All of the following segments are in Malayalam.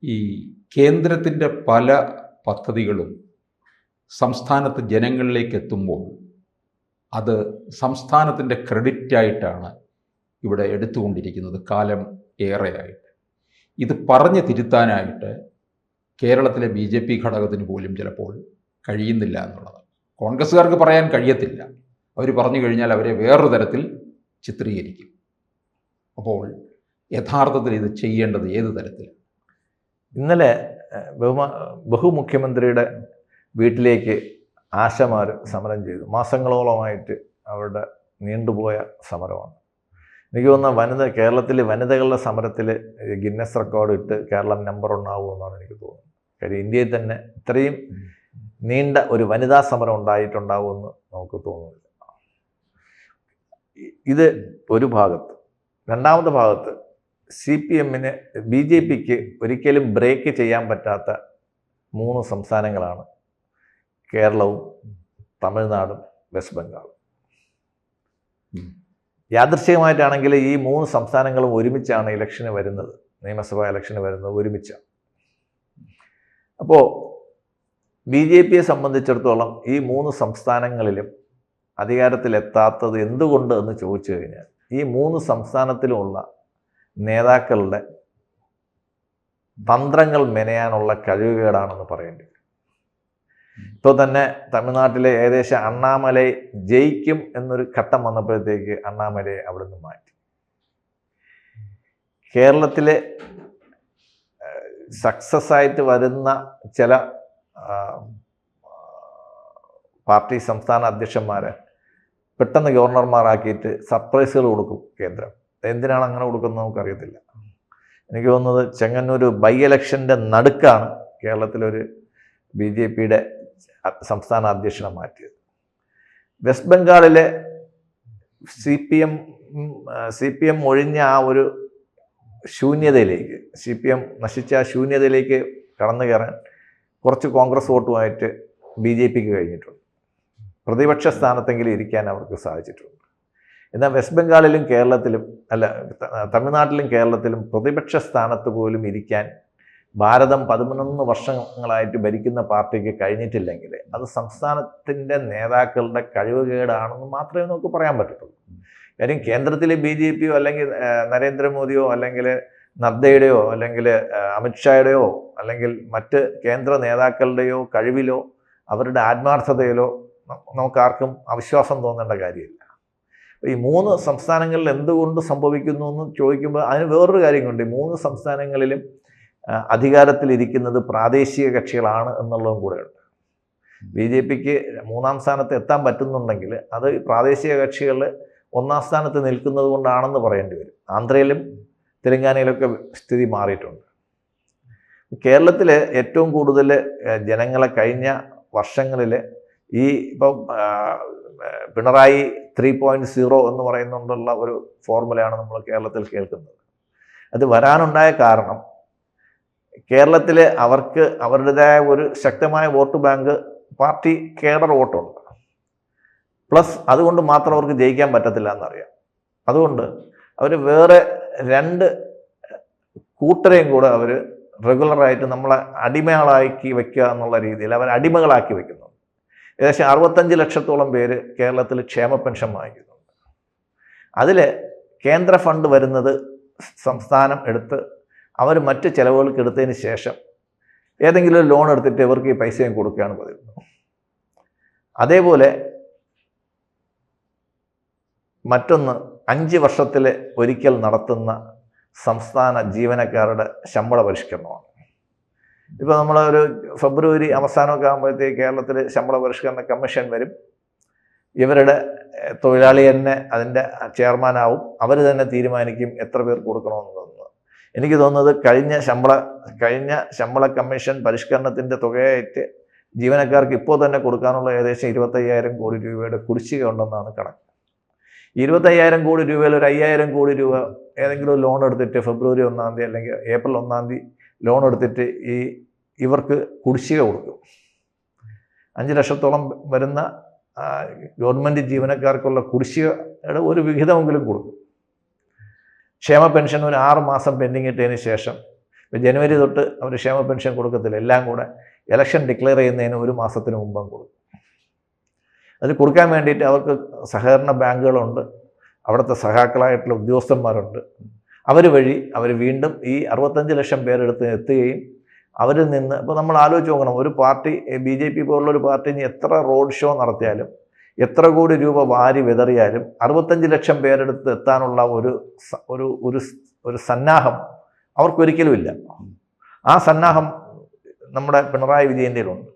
ഈ കേന്ദ്രത്തിൻ്റെ പല പദ്ധതികളും സംസ്ഥാനത്ത് ജനങ്ങളിലേക്ക് എത്തുമ്പോൾ അത് സംസ്ഥാനത്തിൻ്റെ ക്രെഡിറ്റായിട്ടാണ് ഇവിടെ എടുത്തുകൊണ്ടിരിക്കുന്നത് കാലം ഏറെയായിട്ട്. ഇത് പറഞ്ഞു തിരുത്താനായിട്ട് കേരളത്തിലെ BJP ഘടകത്തിന് പോലും ചിലപ്പോൾ കഴിയുന്നില്ല എന്നുള്ളതാണ്. കോൺഗ്രസ്സുകാർക്ക് പറയാൻ കഴിയത്തില്ല. അവർ പറഞ്ഞു കഴിഞ്ഞാൽ അവരെ വേറൊരു തരത്തിൽ ചിത്രീകരിക്കും. അപ്പോൾ യഥാർത്ഥത്തിൽ ഇത് ചെയ്യേണ്ടത് ഏത് തരത്തിൽ? ഇന്നലെ ബഹുമുഖ്യമന്ത്രിയുടെ വീട്ടിലേക്ക് ആശമാർ സമരം ചെയ്തു. മാസങ്ങളോളമായിട്ട് അവരുടെ നീണ്ടുപോയ സമരമാണ്. എനിക്ക് തോന്നുന്ന കേരളത്തിലെ വനിതകളുടെ സമരത്തിൽ ഗിന്നസ് റെക്കോർഡ് ഇട്ട് കേരളം നമ്പർ 1 ആവുമെന്നാണ് എനിക്ക് തോന്നുന്നത്. കാര്യം ഇന്ത്യയിൽ തന്നെ ഇത്രയും നീണ്ട ഒരു വനിതാ സമരം ഉണ്ടായിട്ടുണ്ടാവുമെന്ന് നമുക്ക് തോന്നുന്നില്ല. ഇത് ഒരു ഭാഗത്ത്. രണ്ടാമത്തെ ഭാഗത്ത് CPMന് BJPക്ക് ഒരിക്കലും ബ്രേക്ക് ചെയ്യാൻ പറ്റാത്ത 3 സംസ്ഥാനങ്ങളാണ് കേരളവും തമിഴ്നാടും വെസ്റ്റ് ബംഗാളും. യാദൃശ്ചികമായിട്ടാണെങ്കിൽ ഈ 3 സംസ്ഥാനങ്ങളും ഒരുമിച്ചാണ് ഇലക്ഷന് വരുന്നത്, നിയമസഭാ ഇലക്ഷന് വരുന്നത് ഒരുമിച്ചാണ്. അപ്പോൾ BJPയെ സംബന്ധിച്ചിടത്തോളം ഈ 3 സംസ്ഥാനങ്ങളിലും അധികാരത്തിലെത്താത്തത് എന്തുകൊണ്ട് എന്ന് ചോദിച്ചു കഴിഞ്ഞാൽ ഈ 3 സംസ്ഥാനത്തിലുമുള്ള നേതാക്കളുടെ തന്ത്രങ്ങൾ മെനയാനുള്ള കഴിവുകേടാണെന്ന് പറയേണ്ടി വരും. ഇപ്പോൾ തന്നെ തമിഴ്നാട്ടിലെ ഏകദേശം അണ്ണാമലൈ ജയിക്കും എന്നൊരു ഘട്ടം വന്നപ്പോഴത്തേക്ക് അണ്ണാമലയെ അവിടെ നിന്ന് മാറ്റി. കേരളത്തിലെ സക്സസ് ആയിട്ട് വരുന്ന ചില പാർട്ടി സംസ്ഥാന അധ്യക്ഷന്മാരെ പെട്ടെന്ന് ഗവർണർമാരാക്കിയിട്ട് സർപ്രൈസുകൾ കൊടുക്കും കേന്ദ്രം. എന്തിനാണ് അങ്ങനെ കൊടുക്കുന്നത് നമുക്കറിയത്തില്ല. എനിക്ക് തോന്നുന്നത് ചെങ്ങന്നൂർ ബൈ ഇലക്ഷൻ്റെ നടുക്കാണ് കേരളത്തിലൊരു BJPയുടെ സംസ്ഥാന അധ്യക്ഷനെ മാറ്റിയത്. വെസ്റ്റ് ബംഗാളിലെ CPM ഒഴിഞ്ഞ ആ ഒരു ശൂന്യതയിലേക്ക്, CPM നശിച്ച ആ ശൂന്യതയിലേക്ക് കടന്നു കയറാൻ കുറച്ച് കോൺഗ്രസ് വോട്ടുമായിട്ട് BJPക്ക് കഴിഞ്ഞിട്ടുണ്ട്. പ്രതിപക്ഷ സ്ഥാനത്തെങ്കിലും ഇരിക്കാൻ അവർക്ക് സാധിച്ചിട്ടുണ്ട്. എന്നാൽ വെസ്റ്റ് ബംഗാളിലും തമിഴ്നാട്ടിലും കേരളത്തിലും പ്രതിപക്ഷ സ്ഥാനത്ത് പോലും ഇരിക്കാൻ ഭാരതം 11 വർഷങ്ങളായിട്ട് ഭരിക്കുന്ന പാർട്ടിക്ക് കഴിഞ്ഞിട്ടില്ലെങ്കിൽ അത് സംസ്ഥാനത്തിൻ്റെ നേതാക്കളുടെ കഴിവുകേടാണെന്ന് മാത്രമേ നമുക്ക് പറയാൻ പറ്റത്തുള്ളൂ. കാര്യം കേന്ദ്രത്തിലെ BJPയോ അല്ലെങ്കിൽ നരേന്ദ്രമോദിയോ അല്ലെങ്കിൽ നദ്ദയുടെയോ അല്ലെങ്കിൽ അമിത്ഷായുടെയോ അല്ലെങ്കിൽ മറ്റ് കേന്ദ്ര നേതാക്കളുടെയോ കഴിവിലോ അവരുടെ ആത്മാർത്ഥതയിലോ നമുക്കാർക്കും അവിശ്വാസം തോന്നേണ്ട കാര്യമില്ല. ഈ 3 സംസ്ഥാനങ്ങളിൽ എന്തുകൊണ്ട് സംഭവിക്കുന്നു എന്ന് ചോദിക്കുമ്പോൾ അതിന് വേറൊരു കാര്യം കൊണ്ട് 3 സംസ്ഥാനങ്ങളിലും അധികാരത്തിലിരിക്കുന്നത് പ്രാദേശിക കക്ഷികളാണ് എന്നുള്ളതും കൂടെയുണ്ട്. BJPക്ക് 3-ാം സ്ഥാനത്ത് എത്താൻ പറ്റുന്നുണ്ടെങ്കിൽ അത് പ്രാദേശിക കക്ഷികൾ 1-ാം സ്ഥാനത്ത് നിൽക്കുന്നത് കൊണ്ടാണെന്ന് പറയേണ്ടി വരും. ആന്ധ്രയിലും തെലങ്കാനയിലൊക്കെ സ്ഥിതി മാറിയിട്ടുണ്ട്. കേരളത്തിൽ ഏറ്റവും കൂടുതൽ ജനങ്ങളെ കഴിഞ്ഞ വർഷങ്ങളിൽ ഇപ്പം പിണറായി 3.0 എന്ന് പറയുന്നുണ്ടുള്ള ഒരു ഫോർമുലയാണ് നമ്മൾ കേരളത്തിൽ കേൾക്കുന്നത്. അത് വരാനുണ്ടായ കാരണം കേരളത്തിൽ അവർക്ക് അവരുടേതായ ഒരു ശക്തമായ വോട്ട് ബാങ്ക് പാർട്ടി കേഡർ വോട്ടുണ്ട്. പ്ലസ് അതുകൊണ്ട് മാത്രം അവർക്ക് ജയിക്കാൻ പറ്റത്തില്ല എന്നറിയാം. അതുകൊണ്ട് അവർ വേറെ 2 കൂട്ടരെയും കൂടെ അവർ റെഗുലറായിട്ട് നമ്മളെ അടിമകളാക്കി വയ്ക്കുക എന്നുള്ള രീതിയിൽ അവർ അടിമകളാക്കി വയ്ക്കുന്നു. ഏകദേശം 65 ലക്ഷത്തോളം പേര് കേരളത്തിൽ ക്ഷേമ പെൻഷൻ വാങ്ങിക്കുന്നുണ്ട്. അതിൽ കേന്ദ്ര ഫണ്ട് വരുന്നത് സംസ്ഥാനം എടുത്ത് അവർ മറ്റ് ചിലവുകൾക്ക് എടുത്തതിന് ശേഷം ഏതെങ്കിലും ഒരു ലോൺ എടുത്തിട്ട് ഇവർക്ക് ഈ പൈസയും കൊടുക്കുകയാണ് പതിവ്. അതേപോലെ മറ്റൊന്ന് 5 വർഷത്തിൽ ഒരിക്കൽ നടത്തുന്ന സംസ്ഥാന ജീവനക്കാരുടെ ശമ്പള പരിഷ്കരണമാണ്. ഇപ്പോൾ നമ്മളൊരു ഫെബ്രുവരി അവസാനമൊക്കെ ആകുമ്പോഴത്തേക്ക് കേരളത്തിൽ ശമ്പള പരിഷ്കരണ കമ്മീഷൻ വരും. ഇവരുടെ തൊഴിലാളി തന്നെ അതിൻ്റെ ചെയർമാനാവും. അവർ തന്നെ തീരുമാനിക്കും എത്ര പേർ കൊടുക്കണമെന്നുള്ളത്. എനിക്ക് തോന്നുന്നത് കഴിഞ്ഞ ശമ്പള കമ്മീഷൻ പരിഷ്കരണത്തിൻ്റെ തുകയായിട്ട് ജീവനക്കാർക്ക് ഇപ്പോൾ തന്നെ കൊടുക്കാനുള്ള ഏകദേശം 25,000 കോടി രൂപയുടെ കുടിശ്ശിക ഉണ്ടെന്നാണ് കണക്ക്. 25,000 കോടി രൂപയിൽ ഒരു 5,000 കോടി രൂപ ഏതെങ്കിലും ഒരു ലോൺ എടുത്തിട്ട് ഫെബ്രുവരി 1-ാം തീയതി അല്ലെങ്കിൽ ഏപ്രിൽ 1-ാം തീയതി ലോൺ എടുത്തിട്ട് ഇവർക്ക് കുടിശ്ശിക കൊടുക്കും. 5 ലക്ഷത്തോളം വരുന്ന ഗവൺമെൻറ് ജീവനക്കാർക്കുള്ള കുടിശ്ശികയുടെ ഒരു വിഹിതമെങ്കിലും കൊടുക്കും. ക്ഷേമ പെൻഷൻ ഒരു 6 മാസം പെൻഡിങ് ഇട്ടതിന് ശേഷം ഇപ്പോൾ ജനുവരി തൊട്ട് അവർ ക്ഷേമ പെൻഷൻ കൊടുക്കത്തില്ല, എല്ലാം കൂടെ ഇലക്ഷൻ ഡിക്ലെയർ ചെയ്യുന്നതിന് 1 മാസത്തിന് മുമ്പും കൊടുക്കും. അത് കൊടുക്കാൻ വേണ്ടിയിട്ട് അവർക്ക് സഹകരണ ബാങ്കുകളുണ്ട്, അവിടുത്തെ സഹാക്കളായിട്ടുള്ള ഉദ്യോഗസ്ഥന്മാരുണ്ട്. അവർ വഴി അവർ വീണ്ടും ഈ 65 ലക്ഷം പേരെടുത്ത് എത്തുകയും അവരിൽ നിന്ന് ഇപ്പോൾ നമ്മൾ ആലോചിച്ച് നോക്കണം, ഒരു പാർട്ടി BJP പോലുള്ളൊരു പാർട്ടി ഇനി എത്ര റോഡ് ഷോ നടത്തിയാലും എത്ര കോടി രൂപ വാരി വിതറിയാലും 65 ലക്ഷം പേരെടുത്ത് എത്താനുള്ള ഒരു സന്നാഹം അവർക്കൊരിക്കലും ഇല്ല. ആ സന്നാഹം നമ്മുടെ പിണറായി വിജയൻ്റെയിലുണ്ട്.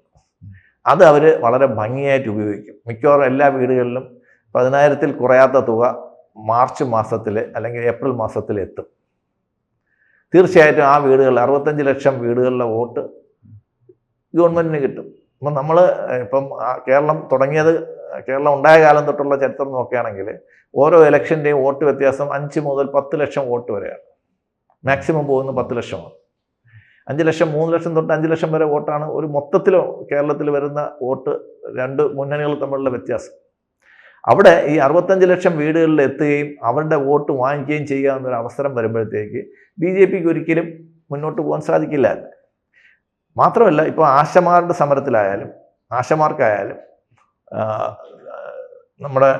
അത് അവർ വളരെ ഭംഗിയായിട്ട് ഉപയോഗിക്കും. മിക്കവാറും എല്ലാ വീടുകളിലും 10,000-ൽ കുറയാത്ത തുക മാർച്ച് മാസത്തിൽ അല്ലെങ്കിൽ ഏപ്രിൽ മാസത്തിൽ എത്തും. തീർച്ചയായിട്ടും ആ വീടുകളിൽ 65 ലക്ഷം വീടുകളിലെ വോട്ട് ഗവൺമെൻറ്റിന് കിട്ടും. അപ്പം നമ്മൾ ഇപ്പം കേരളം ഉണ്ടായ കാലം തൊട്ടുള്ള ചരിത്രം നോക്കുകയാണെങ്കിൽ ഓരോ ഇലക്ഷൻ്റെയും വോട്ട് വ്യത്യാസം 5 മുതൽ 10 ലക്ഷം വോട്ട് വരെയാണ്. മാക്സിമം പോകുന്നത് 10 ലക്ഷമാണ്. 5 ലക്ഷം, 3 ലക്ഷം തൊട്ട് 5 ലക്ഷം വരെ വോട്ടാണ് ഒരു മൊത്തത്തിൽ കേരളത്തിൽ വരുന്ന വോട്ട്, 2 മുന്നണികൾ തമ്മിലുള്ള വ്യത്യാസം. അവിടെ ഈ 65 ലക്ഷം വീടുകളിൽ എത്തുകയും അവരുടെ വോട്ട് വാങ്ങിക്കുകയും ചെയ്യാവുന്നൊരു അവസരം വരുമ്പോഴത്തേക്ക് BJPക്ക് ഒരിക്കലും മുന്നോട്ട് പോകാൻ സാധിക്കില്ല. മാത്രമല്ല, ഇപ്പോൾ ആശമാരുടെ സമരത്തിലായാലും ആശമാർക്കായാലും നമ്മുടെ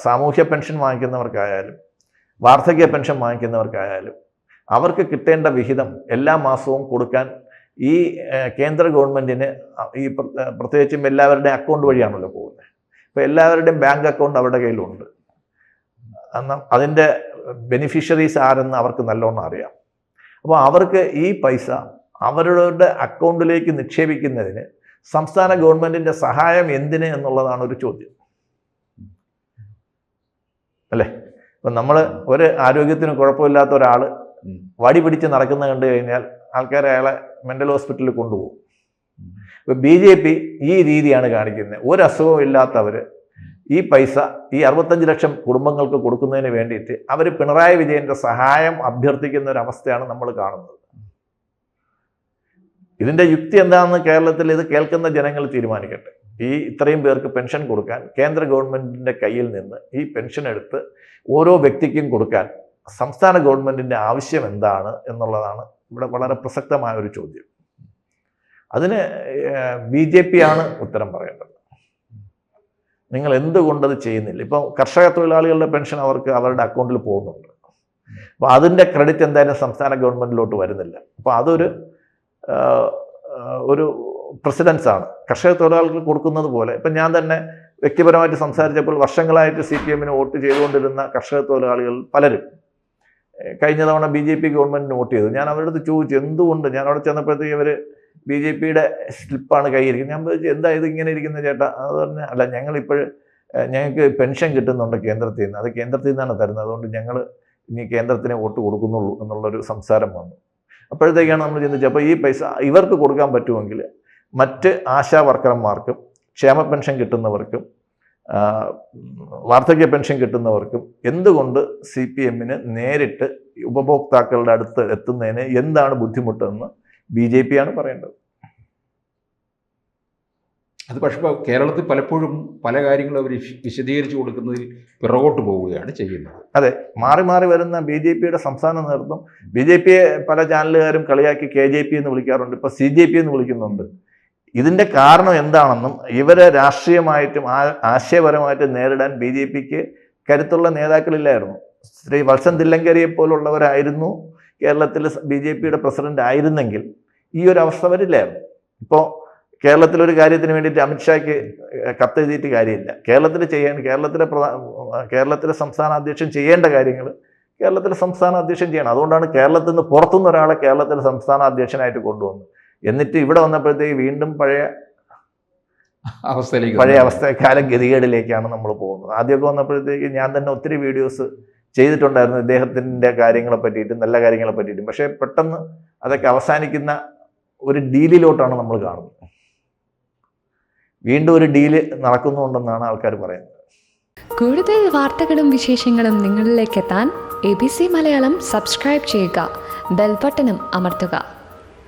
സാമൂഹ്യ പെൻഷൻ വാങ്ങിക്കുന്നവർക്കായാലും വാർദ്ധക്യ പെൻഷൻ വാങ്ങിക്കുന്നവർക്കായാലും അവർക്ക് കിട്ടേണ്ട വിഹിതം എല്ലാ മാസവും കൊടുക്കാൻ ഈ കേന്ദ്ര ഗവൺമെൻറ്റിന് ഈ പ്രത്യേകിച്ചും എല്ലാവരുടെയും അക്കൗണ്ട് വഴിയാണല്ലോ പോകുന്നത്. ഇപ്പോൾ എല്ലാവരുടെയും ബാങ്ക് അക്കൗണ്ട് അവരുടെ കയ്യിലുണ്ട്. എന്നാൽ അതിൻ്റെ ബെനിഫിഷ്യറീസ് ആരെന്ന് അവർക്ക് നല്ലോണം അറിയാം. അപ്പോൾ അവർക്ക് ഈ പൈസ അവരുടെ അക്കൗണ്ടിലേക്ക് നിക്ഷേപിക്കുന്നതിന് സംസ്ഥാന ഗവൺമെൻറ്റിൻ്റെ സഹായം എന്തിന് എന്നുള്ളതാണ് ഒരു ചോദ്യം, അല്ലേ? ഇപ്പം നമ്മൾ ഒരു ആരോഗ്യത്തിന് കുഴപ്പമില്ലാത്ത ഒരാൾ വടി പിടിച്ച് നടക്കുന്ന കണ്ടു കഴിഞ്ഞാൽ ആൾക്കാർ അയാളെ മെൻ്റൽ ഹോസ്പിറ്റലിൽ കൊണ്ടുപോകും. ഇപ്പോൾ BJP ഈ രീതിയാണ് കാണിക്കുന്നത്. ഒരു അസുഖവും ഇല്ലാത്തവർ ഈ പൈസ ഈ 65 ലക്ഷം കുടുംബങ്ങൾക്ക് കൊടുക്കുന്നതിന് വേണ്ടിയിട്ട് അവർ പിണറായി വിജയൻ്റെ സഹായം അഭ്യർത്ഥിക്കുന്ന ഒരു അവസ്ഥയാണ് നമ്മൾ കാണുന്നത്. ഇതിൻ്റെ യുക്തി എന്താണെന്ന് കേരളത്തിൽ ഇത് കേൾക്കുന്ന ജനങ്ങൾ തീരുമാനിക്കട്ടെ. ഈ ഇത്രയും പേർക്ക് പെൻഷൻ കൊടുക്കാൻ കേന്ദ്ര ഗവൺമെൻറ്റിൻ്റെ കയ്യിൽ നിന്ന് ഈ പെൻഷൻ എടുത്ത് ഓരോ വ്യക്തിക്കും കൊടുക്കാൻ സംസ്ഥാന ഗവൺമെൻറ്റിൻ്റെ ആവശ്യം എന്താണ് എന്നുള്ളതാണ് ഇവിടെ വളരെ പ്രസക്തമായ ഒരു ചോദ്യം. അതിന് BJP ആണ് ഉത്തരം പറയേണ്ടത്. നിങ്ങൾ എന്തുകൊണ്ടത് ചെയ്യുന്നില്ല? ഇപ്പോൾ കർഷക തൊഴിലാളികളുടെ പെൻഷൻ അവർക്ക് അവരുടെ അക്കൗണ്ടിൽ പോകുന്നുണ്ട്. അപ്പോൾ അതിൻ്റെ ക്രെഡിറ്റ് എന്തായാലും സംസ്ഥാന ഗവൺമെൻറ്റിലോട്ട് വരുന്നില്ല. അപ്പോൾ അതൊരു പ്രസിഡൻസ് ആണ്. കർഷക തൊഴിലാളികൾക്ക് കൊടുക്കുന്നത് പോലെ ഇപ്പം ഞാൻ തന്നെ വ്യക്തിപരമായിട്ട് സംസാരിച്ചപ്പോൾ വർഷങ്ങളായിട്ട് CPM-ന് വോട്ട് ചെയ്തുകൊണ്ടിരുന്ന കർഷക തൊഴിലാളികൾ പലരും കഴിഞ്ഞ തവണ BJP ഗവൺമെൻറ്റിന് വോട്ട് ചെയ്തു. ഞാൻ അവരുടെ അടുത്ത് ചോദിച്ചു എന്തുകൊണ്ട്. ഞാൻ അവിടെ ചെന്നപ്പോഴത്തേക്ക് അവർ BJP-യുടെ സ്ലിപ്പാണ് കയ്യിരിക്കുന്നത്. ഞാൻ ചോദിച്ചു എന്താ ഇത് ഇങ്ങനെ ഇരിക്കുന്ന ചേട്ടാ? അത് പറഞ്ഞ അല്ല, ഞങ്ങൾക്ക് പെൻഷൻ കിട്ടുന്നുണ്ട് കേന്ദ്രത്തിൽ നിന്ന്, അത് കേന്ദ്രത്തിൽ നിന്നാണ് തരുന്നത്, അതുകൊണ്ട് ഞങ്ങൾ ഇനി കേന്ദ്രത്തിന് വോട്ട് കൊടുക്കുന്നുള്ളൂ എന്നുള്ളൊരു സംസാരം വന്നു. അപ്പോഴത്തേക്കാണ് നമ്മൾ ചിന്തിച്ചത് അപ്പോൾ ഈ പൈസ ഇവർക്ക് കൊടുക്കാൻ പറ്റുമെങ്കിൽ മറ്റ് ആശാ വർക്കർമാർക്കും ക്ഷേമ പെൻഷൻ കിട്ടുന്നവർക്കും വാർദ്ധക്യ പെൻഷൻ കിട്ടുന്നവർക്കും എന്തുകൊണ്ട് CPM-ന് നേരിട്ട് ഉപഭോക്താക്കളുടെ അടുത്ത് എത്തുന്നതിന് എന്താണ് ബുദ്ധിമുട്ടെന്ന് BJP ആണ് പറയേണ്ടത്. അത് പക്ഷേ കേരളത്തിൽ പലപ്പോഴും പല കാര്യങ്ങളും അവർ വിശദീകരിച്ചു കൊടുക്കുന്നതിൽ പിറകോട്ട് പോവുകയാണ് ചെയ്യുന്നത്. അതെ, മാറി മാറി വരുന്ന BJP-യുടെ സംസ്ഥാന നേതൃത്വം BJP-യെ പല ചാനലുകാരും കളിയാക്കി KJP എന്ന് വിളിക്കാറുണ്ട്, ഇപ്പോൾ CJP എന്ന് വിളിക്കുന്നുണ്ട്. ഇതിൻ്റെ കാരണം എന്താണെന്നും ഇവരെ രാഷ്ട്രീയമായിട്ടും ആശയപരമായിട്ടും നേരിടാൻ BJP-ക്ക് കരുത്തുള്ള നേതാക്കളില്ലായിരുന്നു. ശ്രീ വത്സൻ തില്ലങ്കരിയെ പോലുള്ളവരായിരുന്നു കേരളത്തിൽ BJP-യുടെ പ്രസിഡന്റ് ആയിരുന്നെങ്കിൽ ഈ ഒരു അവസ്ഥ വരില്ലായിരുന്നു. ഇപ്പോൾ കേരളത്തിലൊരു കാര്യത്തിന് വേണ്ടിയിട്ട് അമിത്ഷായ്ക്ക് കത്തെഴുതിയിട്ട് കാര്യമില്ല. കേരളത്തിലെ സംസ്ഥാന അധ്യക്ഷൻ ചെയ്യേണ്ട കാര്യങ്ങൾ കേരളത്തിലെ സംസ്ഥാന അധ്യക്ഷൻ ചെയ്യണം. അതുകൊണ്ടാണ് കേരളത്തിൽ നിന്ന് പുറത്തുനിന്ന് ഒരാളെ കേരളത്തിലെ സംസ്ഥാന അധ്യക്ഷനായിട്ട് കൊണ്ടുവന്നത്. എന്നിട്ട് ഇവിടെ വന്നപ്പോഴത്തേക്ക് വീണ്ടും പഴയ അവസ്ഥക്കാലം ഗതികേടിലേക്കാണ് നമ്മൾ പോകുന്നത്. ആദ്യമൊക്കെ വന്നപ്പോഴത്തേക്ക് ഞാൻ തന്നെ ഒത്തിരി വീഡിയോസ് ചെയ്തിട്ടുണ്ടായിരുന്നു ഇദ്ദേഹത്തിൻ്റെ കാര്യങ്ങളെ പറ്റിയിട്ടും നല്ല കാര്യങ്ങളെ പറ്റിയിട്ടും. പക്ഷേ പെട്ടെന്ന് അതൊക്കെ അവസാനിക്കുന്ന ഒരു ഡീലിലോട്ടാണ് നമ്മൾ കാണുന്നത്. വീണ്ടും ഒരു ഡീല് നടക്കുന്നുണ്ടെന്നാണ് ആൾക്കാർ പറയുന്നത്. കൂടുതൽ വാർത്തകളും വിശേഷങ്ങളും നിങ്ങളിലേക്ക് എത്താൻ ABC മലയാളം സബ്സ്ക്രൈബ് ചെയ്യുക, ബെൽ ബട്ടണും അമർത്തുക.